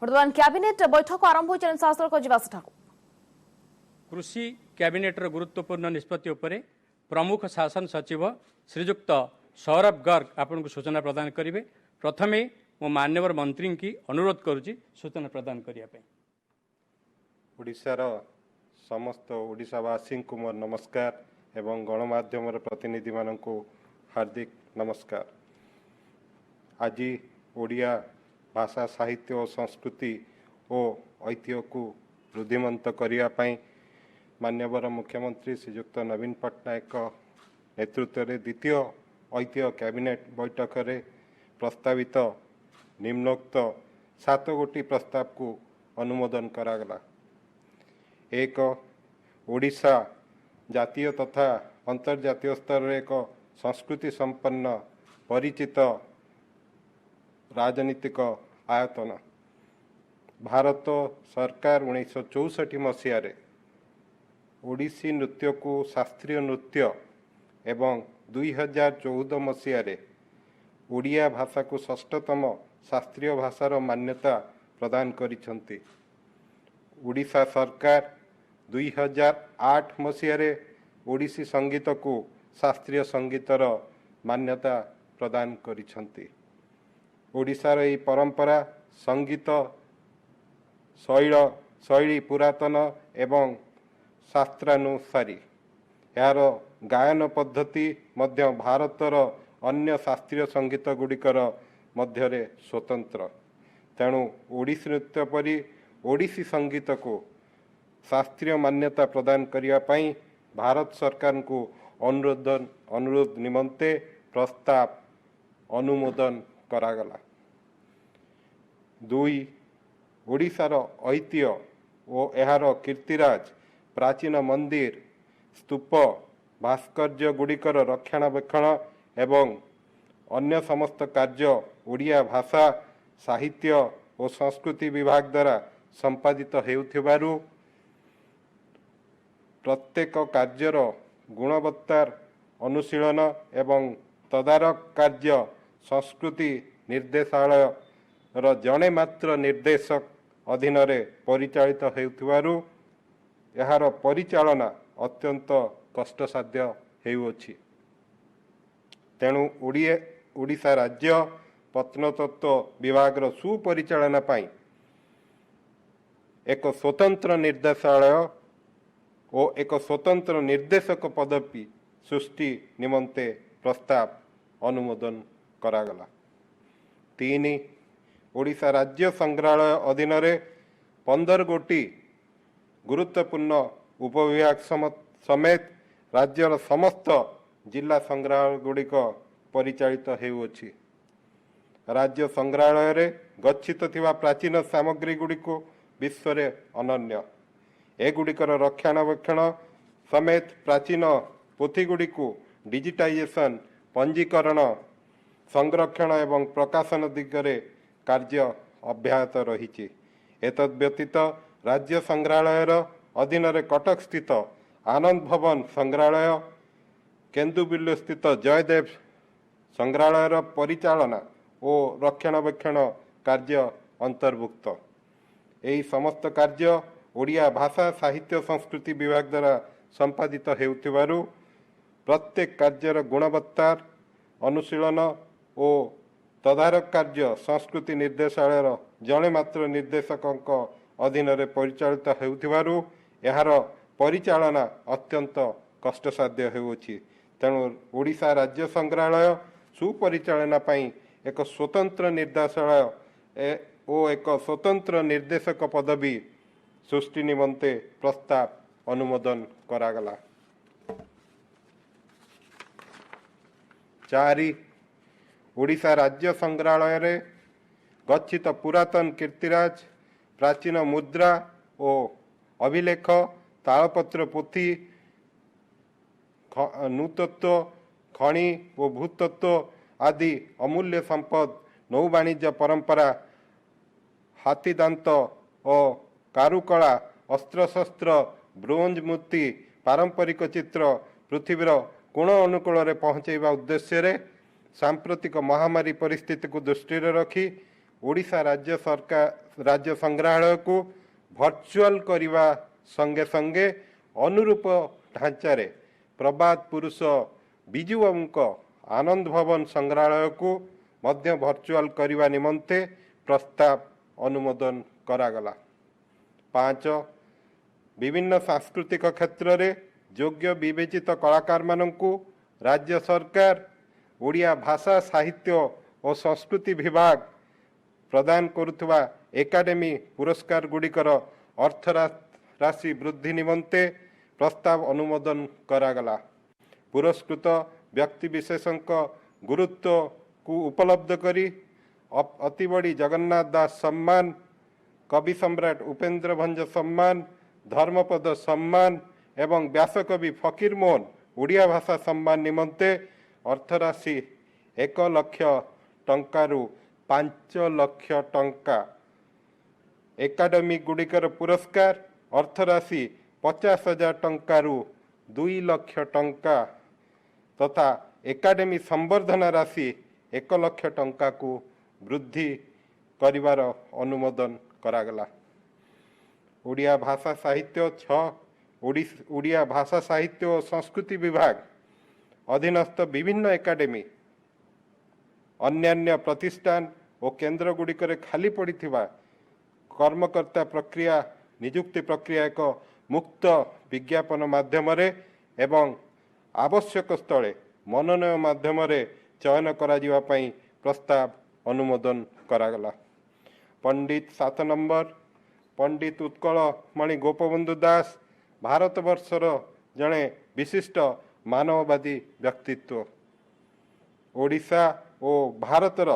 ବର୍ତ୍ତମାନ କ୍ୟାବିନେଟ୍ ବୈଠକ ଆରମ୍ଭ ହୋଇଛି ଶାସକ ଯିବା ସେଠାକୁ। कृषि कैबिनेटर गुरुत्वपूर्ण निष्पत्ति उपरे प्रमुख शासन सचिव श्रीजुक्त सौरभ गर्ग आपन को सूचना प्रदान करेंगे। प्रथमे मो मान्यवर मंत्री की अनुरोध करुच्ची सूचना प्रदान करने। ओडिशार समस्त ओडिशावासी को मोर नमस्कार एवं गणमाध्यम प्रतिनिधि मान को हार्दिक नमस्कार। आज ओडिया भाषा साहित्य और संस्कृति और ऐतिह्य को वृद्धिमंत करने मान्यवर मुख्यमंत्री श्रीजुक्त नवीन पट्टनायक नेतृत्व में द्वितीय ऐतिह्य कैबिनेट बैठक में प्रस्तावित निम्नोक्त 7 गोटी प्रस्ताव को अनुमोदन करागला। एक ओडिशा जातीय तथा अंतर्जातीय स्तर में एक संस्कृति संपन्न परिचित राजनीतिक आयतन। भारत सरकार 1964 मसीह ओडिसी नृत्य को शास्त्रीय नृत्य एवं 2014 मसीह ओडिया भाषा को षष्ठतम शास्त्रीय भाषार मान्यता प्रदान करिसंती। ओडिशा सरकार 2008 मसीह ओडिसी संगीत को शास्त्रीय संगीतर मान्यता प्रदान करिसंती। ओडिशार यह परंपरा संगीत शैली पुरातन एवं शास्त्रानुसारी। यार गायन पद्धति मध्य भारतर अन्य शास्त्रीय संगीत गुड़िकर मध्य स्वतंत्र। तेणु ओडिसी नृत्य परी ओडिसी संगीत को शास्त्रीय मान्यता प्रदान करने भारत सरकार को अनुरोध निमंते प्रस्ताव अनुमोदन करागला। 2 ओडिशार ऐतिह्य और यार कीर्तिराज प्राचीन मंदिर स्तूप भास्कर्य गुड़िकर रक्षणाबेक्षण एवं अन्य समस्त कार्य ओडिया भाषा साहित्य और संस्कृति विभाग द्वारा संपादित हेउथिबारु प्रत्येक कार्यर गुणवत्तार अनुशीलन एवं तदारक कार्य संस्कृति निर्देशालय जड़े मात्र निर्देशक अधीन परिचालित हेउथिबारु यार परिचालना अत्यंत कष्टसाध्य हेउछि। तेणु ओडिशा राज्य प्रत्नतत्व विभाग सुपरिचालना पाई एक स्वतंत्र निर्देशालय और एक स्वतंत्र निर्देशक पदवी सृष्टि निमंते प्रस्ताव अनुमोदन करागला। 3 ओडिशा राज्य संग्रहालय अधीन 15 गोटी गुरुत्वपूर्ण उपविभाग समेत राज्यर समस्त जिला संग्रहालय गुड़िक परिचालित हेउछि। राज्य संग्रहालय रे गच्छित थिबा प्राचीन सामग्री गुड़िक विश्व में अनन्य। एगुड़िकर रक्षणाबेक्षण समेत प्राचीन पोथी गुड़िक डिजिटाइजेशन पंजीकरण संरक्षण एवं प्रकाशन दिगरे कार्य अब्याहत रही। एतद्व्यतीत राज्य संग्रहालय अधीन कटक स्थित आनंद भवन संग्रहालय केन्दुबिल्लु स्थित जयदेव संग्रहालय परिचालना और रक्षणाबेक्षण कार्य अंतर्भुक्त। यही समस्त कार्य ओडिया भाषा साहित्य संस्कृति विभाग द्वारा संपादित हेउथिबारु प्रत्येक कार्यर गुणवत्तार अनुशीलन और तदारक कार्य संस्कृति निर्देशालय जड़े मात्र निर्देशक अधीन परिचालित हेउथिबारु यार परिचालना अत्यंत कष्टसाध्य हेउछि। तेणु ओडिशा राज्य संग्रहालय सुपरिचालना पाई एक स्वतंत्र निर्देशालय और एक स्वतंत्र निर्देशक पदवी सृष्टि निमंते प्रस्ताव अनुमोदन करागला। 4 ओडिशा राज्य संग्रहालय रे गच्छित पुरातन कीर्तिराज प्राचीन मुद्रा और अभिलेख तालपत्र पोथी नूतत्व खनि और भूतत्व आदि अमूल्य संपद नौ वाणिज्य परंपरा हाथीदांत और कारुकला अस्त्रशस्त्र ब्रोंज मूर्ति पारंपरिक चित्र पृथ्वीर कोण अनुकूल पहुँचवा उद्देश्य सांप्रतिक महामारी परिस्थिति को दृष्टि रखी ओडिशा राज्य सरकार राज्य संग्रहालय को भर्चुअल करने संगे संगे अनुरूप ढांचारे प्रबाद पुरुष बिजू बाबू आनंद भवन संग्रहालय को मध्य भर्चुअल करने निमंते प्रस्ताव अनुमोदन करागला। 5 विभिन्न सांस्कृतिक क्षेत्र में योग्य विवेचित कलाकार माननकु राज्य सरकार ओडिया भाषा साहित्य और संस्कृति विभाग प्रदान करुवा एकाडेमी पुरस्कार गुड़िकर अर्थ राशि वृद्धि निमंते प्रस्ताव अनुमोदन करागला। पुरस्कृत व्यक्ति विशेषक गुरुत्व को उपलब्ध करी अति बड़ी जगन्नाथ दास सम्मान, कवि सम्राट उपेंद्र भंज सम्मान, धर्मपद सम्मान एवं व्यासकवि फकीर मोहन ओडिया भाषा सम्मान निमंते अर्थराशि 1 लाख टंकारु 5 लाख टंका, एकाडेमी गुड़िकर पुरस्कार अर्थराशि 50,000 टंकारु 2 लाख टंका तथा एकाडेमी संवर्धना राशि 1 लाख टंका को वृद्धि करिवार अनुमोदन करागला। ओडिया भाषा साहित्य 6 ओडिया भाषा साहित्य और संस्कृति विभाग अधीनस्थ विभिन्न एकाडेमी अन्यान्य प्रतिष्ठान और केन्द्र गुड़िकर खाली पड़िथिबा कर्मकर्ता प्रक्रिया नियुक्ति प्रक्रिया एक मुक्त विज्ञापन माध्यम एवं आवश्यक स्थले मनोनयन माध्यम चयन करा पई प्रस्ताव अनुमोदन करागला। पंडित 7 नंबर पंडित उत्कल मणि गोपबंधु दास भारतवर्षर जड़े विशिष्ट मानववादी व्यक्तित्व, ओडिशा और भारतर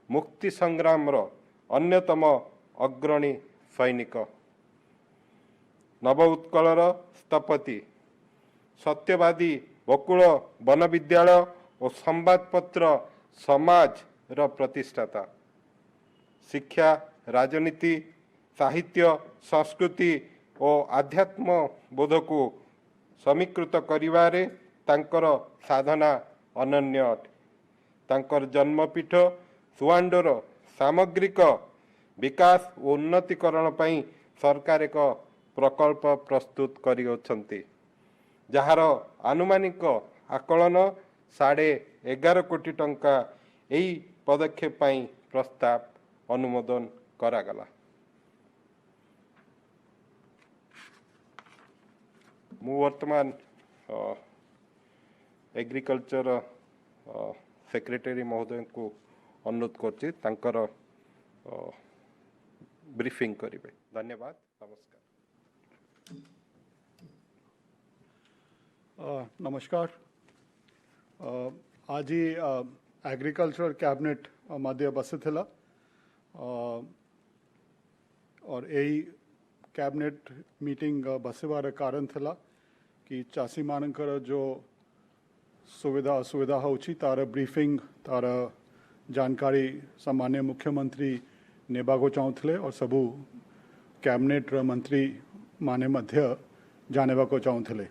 मुक्ति संग्राम अन्यतम अग्रणी सैनिक, नव उत्कलर स्थपति, सत्यवादी बकुल वन विद्यालय और संवादपत्र समाज र प्रतिष्ठाता, शिक्षा राजनीति साहित्य संस्कृति और आध्यात्म बोध को समीकृत करिवारे तांकर साधना अनन्य अटे। तांकर जन्मपीठ सुआंडोर सामग्रिक विकास और उन्नतीकरण पई सरकार एक प्रकल्प प्रस्तुत करियोछंती, जहार आनुमानिक आकलन 11.5 कोटी टंका एई पदक्षेप पई प्रस्ताव अनुमोदन करागला। मु वर्तमान एग्रीकल्चर सेक्रेटरी महोदय को अनुरोध करछि तांकर ब्रीफिंग करिवे। धन्यवाद, नमस्कार। नमस्कार। आज ही एग्रीकल्चर कैबिनेट मध्य बसिथिला और यही कैबिनेट मीटिंग बसवार कारण थिला कि चाषी मानकर जो सुविधा असुविधा होची तार ब्रीफिंग तार जानकारी सामान्य मुख्यमंत्री नेबाको चाहूले और सबू कैबिनेट मंत्री माने मध्य जानेबा को चाहूले।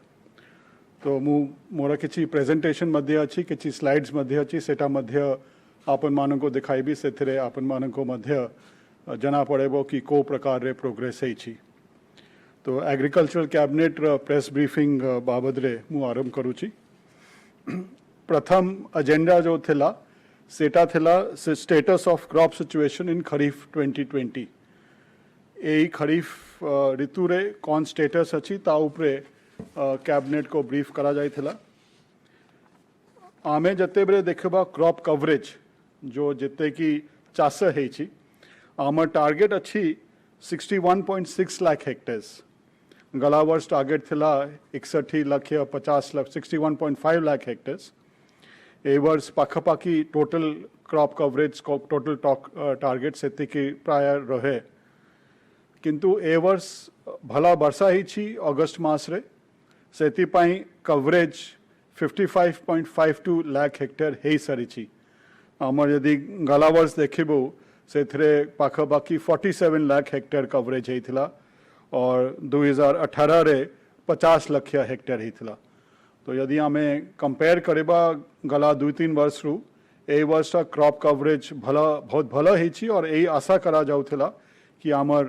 तो मु मोर किछि प्रेजेंटेशन मध्य अच्छी किछि स्लाइड्स मध्य अच्छी सेटा मध्य आपन मानन को दिखाइबी सेथिरे आपन मानन को मध्य जना पड़ेबो कि को प्रकार रे प्रोग्रेस हेछि। तो एग्रीकल्चरल कैबिनेट प्रेस ब्रीफिंग बाबद रे मु आरंभ करूची। प्रथम एजेंडा जो थिला सेटा थिला status of crop situation in kharif 2020। एई खरीफ ऋतु रे कौन स्टेटस अच्छी ता उपरे कैबिनेट को ब्रीफ करा जाई थिला। आमे जते बेले देखबा क्रॉप कवरेज जो जते की चाष हेछि आम टार्गेट अच्छी 61.6 लाख हेक्टेर्स। गला वर्ष टार्गेट थिला 61 लाख 50 लाख 61.5 लाख हेक्टेर्स। ए वर्ष पाखापाखी total crop coverage total target से प्राय रहे, किंतु ए वर्ष भला वर्षा ही अगस्त मास रे सेति पाई कवरेज 55.52 लाख हेक्टेयर हे सारी। आमर यदि गला वर्ष देखिबो सेथरे पाखापाखी 47 लाख हेक्टेयर कवरेज हेइथिला और 2018 रे 50 लाख हेक्टेयर हेइथिला। तो यदि आमे कंपेयर करबा गला 2-3 वर्ष रु ए वर्ष क्रॉप कवरेज भला बहुत भला होईछि और यही आशा करा जाउथिला कि आमर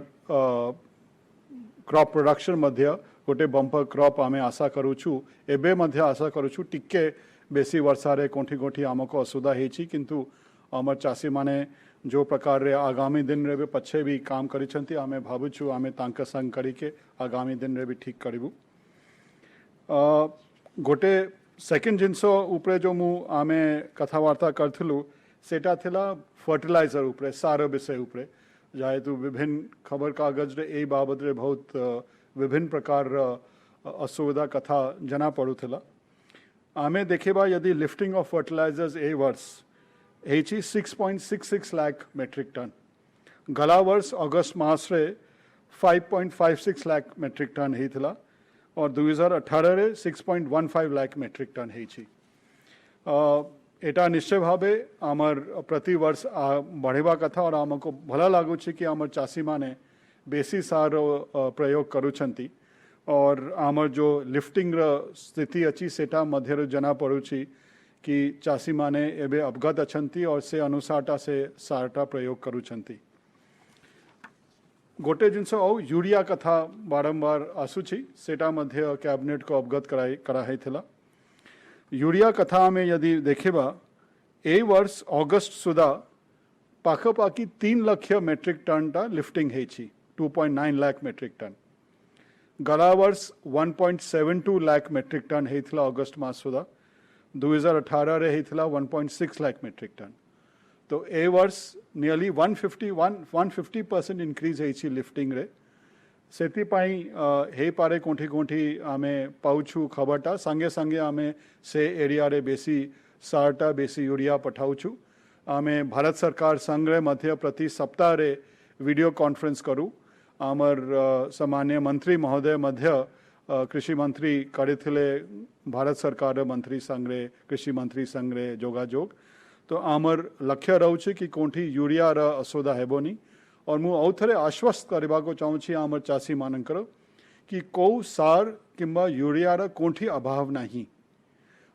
क्रॉप प्रोडक्शन मध्य गोटे बंपर क्रॉप आमे आशा करूछु एबे मध्य आशा करूछु टिके बेसी वर्षा रे कोठी कोठी आमको असुविधा होईछि किंतु आमर चासी माने जो प्रकार रे आगामी दिन रे भी पछे भी काम करिसंती आमे भाबुछु आमे तांक संग करी के आगामी दिन रे भी ठीक करिबु गोटे सेकेंड जिनस उपरे जो मु आमे कथावार्ता करथिलु सेटा थिला फर्टिलाइजर उपरे सार विषय उपरे जेहेतु विभिन्न खबर कागज रे ए बाबद रे बहुत विभिन्न प्रकार असुविधा कथा जना पड़ुथिला आमे देखेबा यदि लिफ्टिंग ऑफ फर्टिलाइजर्स ए वर्ष एची 6.66 लाख मेट्रिक टन गला वर्ष अगस्त मास रे 5.56 लाख मेट्रिक टन हेथिला और 2018 रे 6.15 लाख मेट्रिक टन हेछि एटा निश्चय भावे आमर प्रति वर्ष बढ़ेबा कथा और आमको भला लागुछि कि आमर चासी माने बेसी सार प्रयोग करूछंती और आमर जो लिफ्टिंग र स्थिति अछि सेटा मध्य जना पड़ुछि कि चासी माने एबे अवगत अछंती और से अनुसारटा से सारटा प्रयोग करूछंती गोटे जिनस औ यूरिया कथा बारंबार आसुछि सेटा मध्य कैबिनेट को अवगत कराइथिला यूरिया कथा में यदि देखेबा ए वर्ष अगस्त सुधा पाखपाखी 3 लाख मेट्रिक टन टा लिफ्टिंग हेछि 2.9 लाख मेट्रिक टन गला वर्ष 1.72 लाख मेट्रिक टन हेथिला अगस्त मास सुधा 2018 रे हेथिला 1.6 लाख मेट्रिक टन तो ए वर्ष नियरली 150% इंक्रीज हेछि लिफ्टिंग रे सेति पाई हे पारे कोठी कोठी आमे पाउछु खबरटा संगे संगे आमे से एरिया रे बेसी सारटा बेसी यूरिया पठाउछु आमे भारत सरकार संग्रह मध्य प्रति सप्ताह रे वीडियो कॉन्फ्रेंस करू आमर सामान्य मंत्री महोदय मध्य कृषि मंत्री करिथिले भारत सरकार मंत्री संग्रह कृषि मंत्री संग्रह जोगाजोग तो आमर लक्ष्य रहउछि कि कोठी यूरिया रा असुविधा हेबोनी और मु औथरे आश्वस्त करबा को चाहूछि आमर चासी मानकर कि को सार किंबा यूरिया रा कोठी अभाव नहीं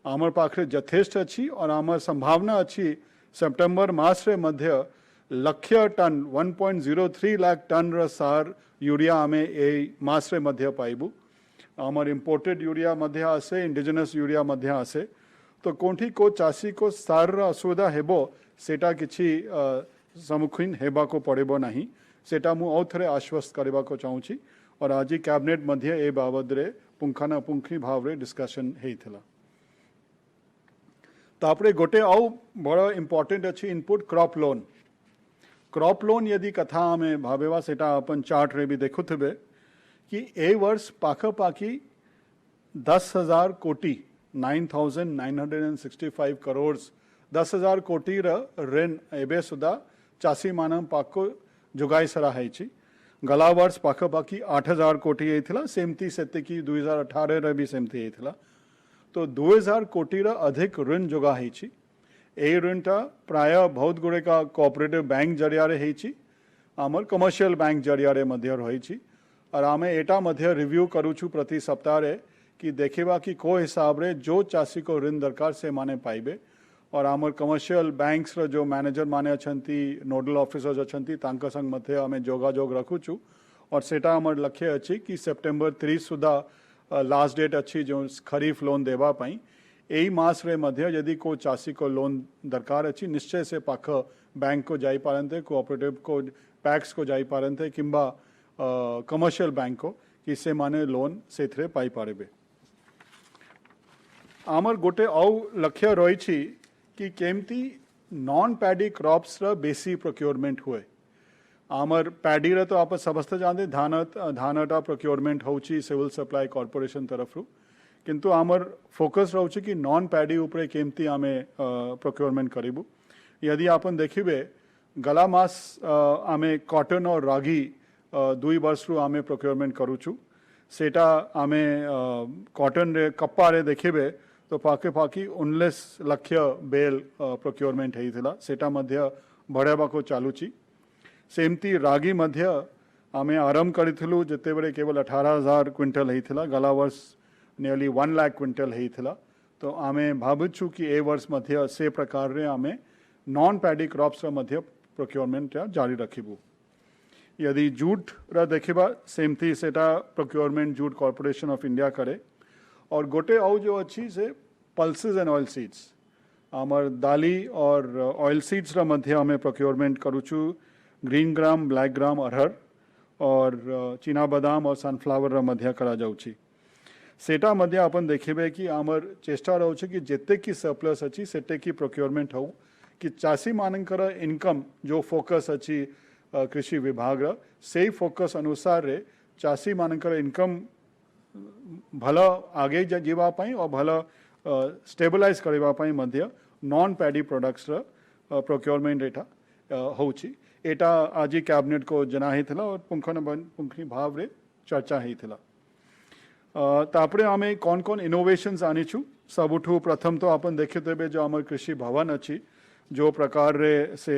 आमर पाखरे यथेष्ट अछि और आमर संभावना अछि सितंबर मास रे मध्य लक्ष्य टन 1.03 लाख टन रा सार यूरिया आमे ए मास रे मध्य पाइबु आमर इंपोर्टेड यूरिया मध्य आसे इंडिजिनस यूरिया मध्य आसे तो कोठी को चासी को सार रा असुविधा हेबो सेटा किछि सम्मुखीन हेबा को पड़ेबो नहीं सेटा मु औथरे आश्वस्त करबा को चाहूछि और आज कैबिनेट मध्य ए बाबद रे पुंखानापुंखी भाव रे डिस्कशन हेइथिला तापरे गोटे औ बड़ इंपोर्टेंट अछि इनपुट क्रॉप लोन यदि कथा में भावेवा सेटा अपन चार्ट रे भी देखुथबे कि ए वर्ष पाखपाखी 10,000 कोटी 9,965 करोड़ 10,000 कोटी ऋण एबे सुधा चासी मानम पाको जुगाई सरा हेछि गला वर्ष पाखपाखी 8,000 कोटी हेथिला सेमती सेतिकी 2018 रे भी सेमती हेथिला तो 2,000 कोटी अधिक ऋण जोगा हेछि ए ऋणटा प्राय बहुत गुड़े का कोऑपरेटिव बैंक जरिया रे हेछि आमर कमर्शियल बैंक जरिया रे मध्य रहिछि और आमे एटा मध्य रिव्यू करूछु प्रति सप्ताह रे कि देखेबा कि को हिसाब रे जो चासी को ऋण दरकार से माने पाइबे और आमर कमर्शियल बैंक्स रो जो मैनेजर माने अछंती नोडल ऑफिसर्स अछंती तांका संग मध्य आमे जोगाजोग रखुछु और सेटा आमर लक्ष्य अछि कि सितंबर 30 सुधा लास्ट डेट अच्छी जो खरीफ लोन देवा पाई यही मास रे मध्य यदि को चासी को लोन दरकार अच्छी निश्चय से पाख बैंक को जाई पारंते कोऑपरेटिव को पैक्स को जाई पारंते किंबा कमर्शियल बैंक को कि से माने लोन से थरे पाई पारेबे आमर गोटे औ लक्ष्य रही कि केमती नॉन पैडी क्रॉप्स रा बेसी प्रोक्योरमेंट हुए आमर पैडी रे तो आप समस्ते जानते धानटा प्रोक्योरमेंट होची सिविल सप्लाई कॉर्पोरेशन तरफ रु किंतु आमर फोकस रहउछि कि नॉन पैडी उपरे केमती आमे प्रोक्योरमेंट करिबु यदि आपन देखिबे गला मास आमे कॉटन और रागी 2 वर्ष रु आमे प्रोक्योरमेंट करूछु सेटा आमे कॉटन रे कप्पा रे देखिबे तो पाखी 19 लाख बेल प्रोक्योरमेंट हेइथिला सेटा मध्य बढ़ेबा को चालुची सेमती रागी मध्य आमे आरंभ करिथिलु जते बेले केवल 18,000 क्विंटल हेइथिला गला वर्ष नियरली 1 लाख क्विंटल हेइथिला तो आमे भाबुछु कि ए वर्ष मध्य से प्रकार रे आमे नॉन पैडी क्रॉप्स मध्य प्रोक्योरमेंट जारी रखिबू। यदि जूट रा देखिबा सेमती सेटा procurement jute corporation of India करे। और गोटे आउ जो अच्छी से पल्सेस एंड ऑयल सीड्स आमर दाली और ऑयल सीड्स रा मध्य हमें प्रोक्योरमेंट करूचु। ग्रीन ग्राम, ब्लैक ग्राम, अरहर और चीना बादाम और सनफ्लावर रा मध्य करा जाउची। सेटा मध्य अपन देखिबे कि आमर चेष्टा रहउछ कि जेते की सरप्लस अच्छी सेटे की प्रोक्योरमेंट हो कि चासी मानकर इनकम जो फोकस अच्छी कृषि विभाग रा से फोकस अनुसार रे चासी मानकर इनकम भल आगे जीवा पाई और भल स्टेबलाइज करबा पाई मध्य नॉन पैडी प्रोडक्ट्स रा प्रोक्योरमेंट एटा होउची। एटा आज कैबिनेट को जना हिथला और पुंखनी भाव रे चर्चा हिथला। तापरे आमे कौन कौन इनोवेशंस आनीछु। सबुठू प्रथम तो अपन देखे तेबे जो आमर कृषि भवन अच्छी जो प्रकार रे से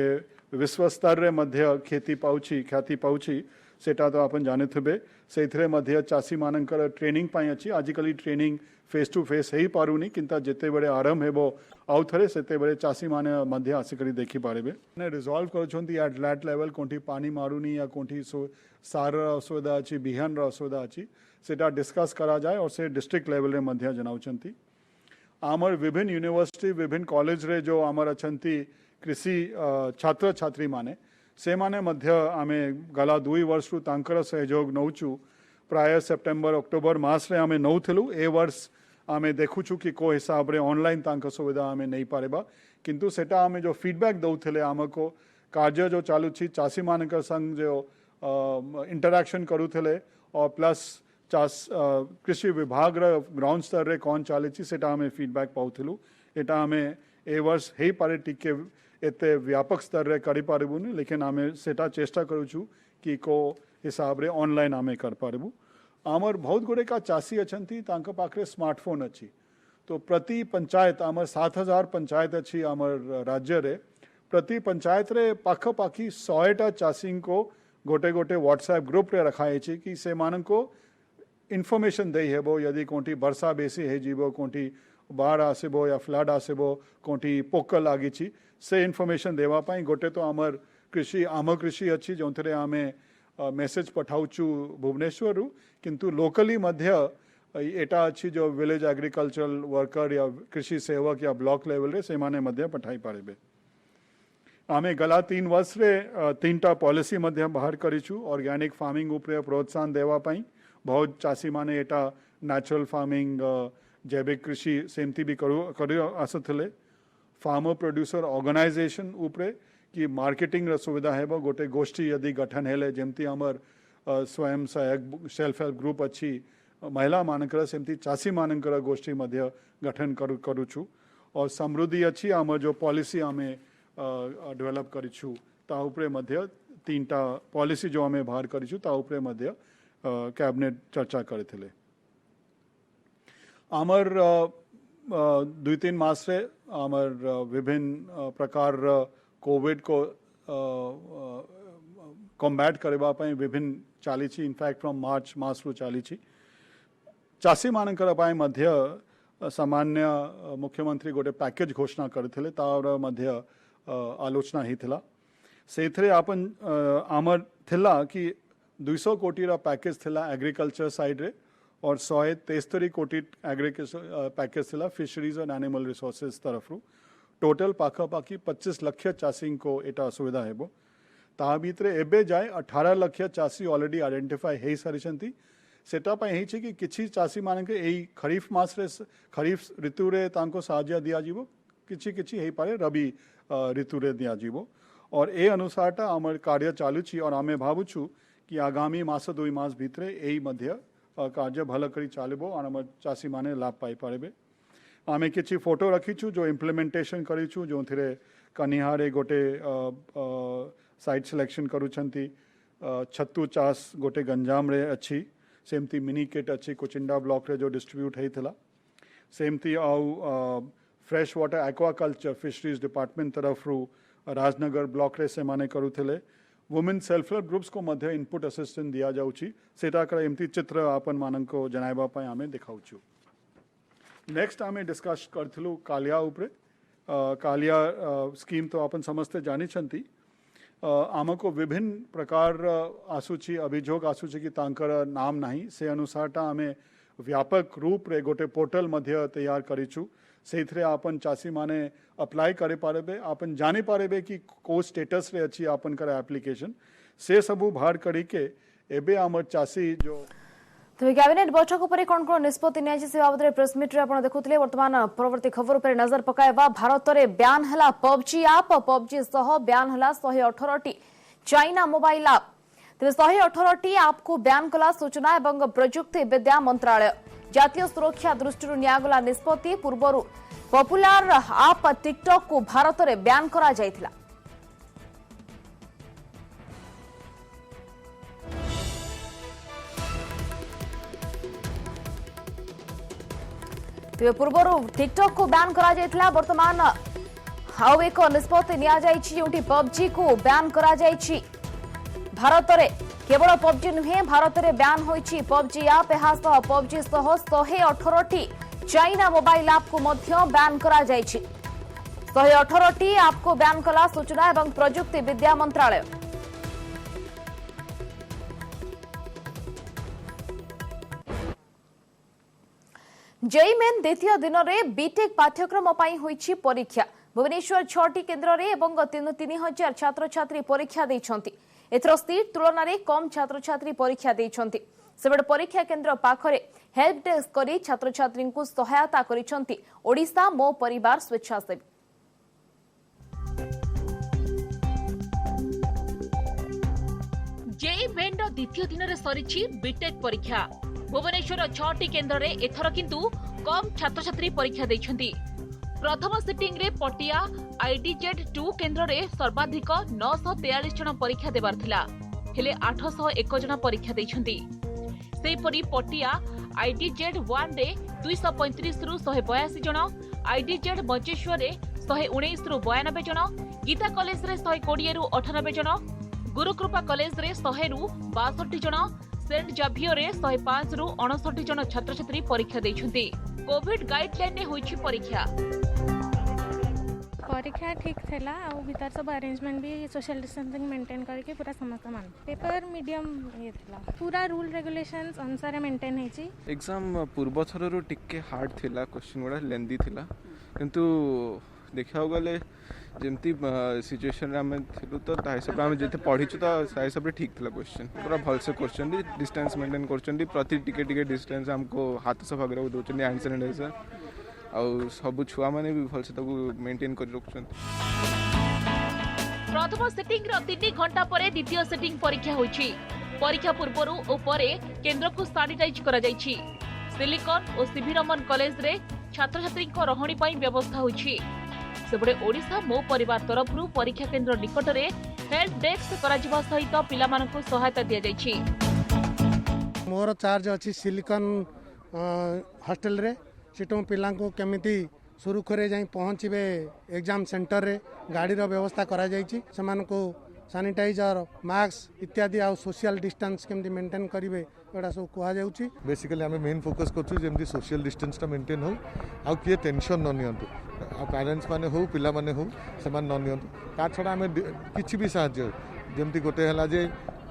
विश्व स्तर रे मध्य खेती पाउची ख्याति पाउची सेटा तो अपन जाने थे से मध्य चासी मानकर ट्रेनिंग पाई अच्छी। आजिकली ट्रेनिंग फेस टू फेस ही पारुनी किंता जिते बड़े आरंभ हेबो आउ थरे सेते बड़े चासी माने मध्य आसिकरी देखी पारे ने रिजॉल्व करूछंती एट लैट लेवल कोंठी पानी मारुनी या कोंठी सार असुविधा अच्छी बिहान असुविधा अच्छी सेटा डिस्कस करा जाए और से डिस्ट्रिक्ट लेवल रे मध्य जनाउछंती। आमर विभिन्न यूनिवर्सिटी विभिन्न कॉलेज रे जो आमर अछंती कृषि छात्र छात्री माने से माने मध्य आमे गला 2 वर्ष रु तांकर सहयोग नौचु। प्राय सेप्टेम्बर अक्टोबर मास रे आमे नौथिलु। ए वर्ष आमे देखुछु कि को हिसाब रे ऑनलाइन तांक सुविधा आमे नहीं पारेबा किंतु सेटा आमे जो फीडबैक दउथिले आमको कार्य जो चालू छी चासी मानकर संग जो इंटरैक्शन करूथिले और प्लस कृषि विभाग रा ग्राउंड स्तर रे कौन चाले छी सेटा आमे फीडबैक पाउथिलु। एटा आमे ए वर्ष हेई पारे टिके एते व्यापक स्तर रे करि पारबुनी लेकिन आमे सेटा चेष्टा करूछु कि को हिसाब रे ऑनलाइन आमे कर पारबु। आमर बहुत गुड़े का चासी अछंती तांक पाखरे स्मार्टफोन अच्छी तो प्रति पंचायत आमर 7000 पंचायत अच्छी आमर राज्य रे प्रति पंचायत रे पाखपाखी 100टा चासी को गोटे गोटे व्हाट्सएप ग्रुप रे रखाए छी कि से मान को इनफॉरमेशन दे हेबो यदि कोंठी वर्षा बेसी हे जीवो कोंठी बाढ़ आसबो या फ्लड आसबो कोंठी पोक लागी छी से इनफॉरमेशन देवा पाई गोटे तो आमर कृषि आम कृषि अच्छी जो थे आमे मेसेज पठाउचु भुवनेश्वर रु किंतु लोकली मध्य एटा अच्छी जो विलेज एग्रीकल्चरल वर्कर या कृषि सेवक या ब्लॉक लेवल रे से माने मध्य पठाई पारेबे। आमे गला 3 वर्ष रे 3टा पॉलिसी मध्य बाहर करिछु। ऑर्गेनिक फार्मिंग उपरे प्रोत्साहन देवा पाई बहुत चासी माने एटा नेचुरल फार्मिंग जैविक कृषि सेमती भी करू आसुथिले। फार्मर प्रोड्यूसर ऑर्गेनाइजेशन उपरे कि मार्केटिंग सुविधा है गोटे गोष्ठी यदि गठन हेले जमती आमर स्वयं सहायक सेल्फ हेल्प ग्रुप अच्छी महिला मानकर सेमती चासी मानकर गोष्ठी मध्य गठन करूछु। और समृद्धि अच्छी आमर जो पॉलिसी आमे डेवलप करिछु ता उपरे मध्य 3टा पॉलिसी जो आमे बाहर करिछु ता उपरे मध्य कैबिनेट चर्चा करथिले। आमर 2-3 मास रे आमर विभिन्न प्रकार कोविड को कॉम्बैट करबा पाई विभिन्न चालीची इनफैक्ट फ्रॉम मार्च मास रु चालीची चासी मानकर पाई मध्य सामान्य मुख्यमंत्री गोटे पैकेज घोषणा करथिले तार मध्य आलोचना ही थिला। सेथरे आपन आमर थिला कि 200 कोटी रा पैकेज थिला एग्रीकल्चर साइड रे और 173 कोटी एग्रीकल्चर पैकेज थिला फिशरीज एंड एनिमल रिसोर्सेज तरफ रु टोटल पाखापाखी 25 लाख चासी को एटा सुविधा हेबो। ता भितरे एबे जाए 18 लाख चासी ऑलरेडी आइडेंटिफाई हे सारिछंती। सेटा पई हे कि किछि चासी माने के एई खरीफ मास रे खरीफ ऋतु रे तांको साहाय्य दिया जीवो किछि किछि हे पारे रबी ऋतु रे दिया जीवो और ए अनुसारटा आमर कार्य चालू छी और आमे भाबुछु कि आगामी मास 2 मास भितरे एई मध्य कार्य भल करी चालबो और आमर चासी माने लाभ पाई पारेबे। आमे किछि फोटो रखीछु जो इम्प्लीमेंटेशन करिछु जो थिरे कनिहारे गोटे साइट सिलेक्शन करूछंती छत्तू चास गोटे गंजाम रे अच्छी सेमती मिनी किट अच्छी कोचिंडा ब्लॉक रे जो डिस्ट्रीब्यूट हेइथला सेमती आउ fresh water aquaculture fisheries department तरफ रु राजनगर ब्लॉक रे से माने करूथिले। वुमेन सेल्फ हेल्प ग्रुप्स को मध्य इनपुट असिस्टेंस दिया जाउची सेटा कर एमती चित्र आपन माननको जनाइबा पाई आमे देखाउछु। नेक्स्ट आमे डिस्कस करथिलु कालिया उपरे कालिया स्कीम तो अपन समस्ते जानी छंती आमको विभिन्न प्रकार आसूची अभियोग आसूची कि तांकर नाम नहीं से अनुसार आमे व्यापक रूप रे गोटे पोर्टल मध्य तैयार करिछु से आपन चासी माने अप्लाई करे पारे आपन जानी पारे कि को स्टेटस रे अच्छी आपन कर एप्लिकेशन से सबू बाहर करी के एबे आमर चासी जो तेज कैबिनेट बैठक पर कौन कौन निष्पत्ति नियाजी से बाबद प्रेस मीट रे देखुले वर्तमान परवर्ती खबर पर नजर पकाइबा भारत में ब्यान हला पबजी आप पबजी सह ब्यान हला 118 चाइना मोबाइल आप तेज 118 आप को ब्यान कला सूचना एवं प्रजुक्ति विद्या मंत्रालय जातीय सुरक्षा दृष्टि नियागला निष्पत्ति पूर्व पपुलार आप टिकटॉक को भारत में ब्यान करा जायथिला। पूर्व टिकटॉक को बैन करा जायथिला वर्तमान हाउ एक निष्पत्ति निया जायछि जोंटी पबजी को बैन करा जायछि भारत रे केवल पबजी नुहे भारत रे बैन होइछि पबजी आप एहा सह पबजी सह 118 चाइना मोबाइल आप को मध्य बैन करा जायछि 118 आप को बैन कला सूचना एवं प्रजुक्ति विद्या मंत्रालय। जेई मेन द्वितीय दिन में बीटेक पाठ्यक्रम होइछि परीक्षा भुवनेश्वर 6टी केन्द्र रे एवं 3000 छात्र छात्री परीक्षा देइछंती एथरो सीट तुलना रे कम छात्र छात्री परीक्षा देइछंती सेबड परीक्षा केन्द्र पाखरे हेल्प डेस्क करी छात्र छात्री को सहायता करिछंती ओडिशा मो परिवार स्वेच्छासेवी। जेई मेन द्वितीय दिन में सरी बीटेक परीक्षा भुवनेश्वर 6टी केन्द्र रे एथर किंतु कम छात्र छात्री परीक्षा देइछंती प्रथम सिटिंग रे पटिया आईडीजेड 2 केन्द्र रे सर्वाधिक 943 जन परीक्षा देबार थिला हेले 801 जन परीक्षा देइछंती सेपरी पटिया आईडीजेड 1 रे 235 रु 182 जन आईडीजेड मंचेश्वर रे 119 रु 92 जन गीता कॉलेज रे 120 रु 98 जन गुरुकृपा कॉलेज रे 100 रु 62 जन सेंट जाभियर रे 105 रु 59 जन छात्र छात्री परीक्षा देइछंती कोविड गाइडलाइन ने होइछि परीक्षा परीक्षा ठीक थिला आ भीतर सब अरेंजमेंट भी सोशल डिस्टेंसिंग मेंटेन करके पूरा समस्त मान पेपर मीडियम ये थिला पूरा रूल रेगुलेशंस अनुसार मेंटेन हेछि एग्जाम पूर्व थररो टिके हार्ड थिला क्वेश्चन गुडा लेंदी थिला किंतु देखा गले जेमती सिचुएशन आम थिलु तो ता हिसाब आम जेते पढिछु तो ता हिसाब रे ठीक थिला क्वेश्चन पूरा भल से क्वेश्चन डिस्टेंस मेंटेन करछन प्रति टिके टिके डिस्टेंस हमको हाथ से वगैरह दोचन हैंड सैनिटाइजर आ सब छुआ माने भी भल से ताको मेंटेन कर रखछन। प्रथम सेटिंग रो 3 घंटा परे द्वितीय सेटिंग परीक्षा होइछि परीक्षा पूर्वरु ओ परे केंद्र को सैनिटाइज करा जाइछि सिलिकॉन और सीवी रमन कॉलेज रे छात्र छात्री को रहणी पई व्यवस्था होइछि सेबडे ओडिशा मो परिवार तरफरु परीक्षा केंद्र निकट रे हेल्प डेस्क करा जिबा सहित पिला मानकु सहायता दिया जाइछि। मोर चार्ज अछि सिलिकॉन हॉस्टल रे सेटो पिला को केमिति सुरुखुरे जाई पहुँचे एग्जाम सेंटर रे गाड़ी रो व्यवस्था करा जाइछि समान को सैनिटाइजर मास्क इत्यादि आ सोशल डिस्टेंस केमति मेंटेन करिवे एडा सब कहा जाउछि। बेसिकली आम मेन फोकस करछु जेमति सोशल डिस्टेंसटा मेंटेन हो आ किए टेंशन न नियंतु पेरेंट्स माने हो पिला माने हो समान न नियंतु ता छडा आम किछि भी साहाय्य जेमति गोटे हला जे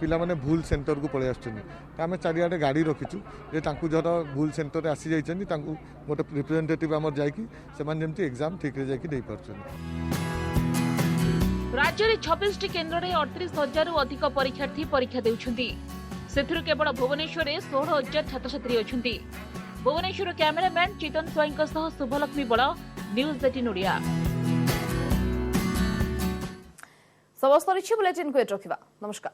पिला माने भूल सेंटर को पळे आछुनी आम चारियाडे गाड़ी रखिछु जे तांकु जर भूल सेंटर रे आसी जाइछनी तांकु गोटे रिप्रेजेंटेटिव हमर जायकी समान जेमति एग्जाम ठीक रे जायकी देई परछनी। राज्य रे 26 टी केन्द्र रे 38,000 रु अधिक परीक्षार्थी परीक्षा देउछंती सेथिरु केवल भुवनेश्वर रे 16,000 छात्र छात्री अछंती। भुवनेश्वर कैमरामैन चेतन स्वाईंक सह शुभलक्ष्मी बळ न्यूज 18 ओडिया। समस्त बुलेटिन को रखिबा नमस्कार।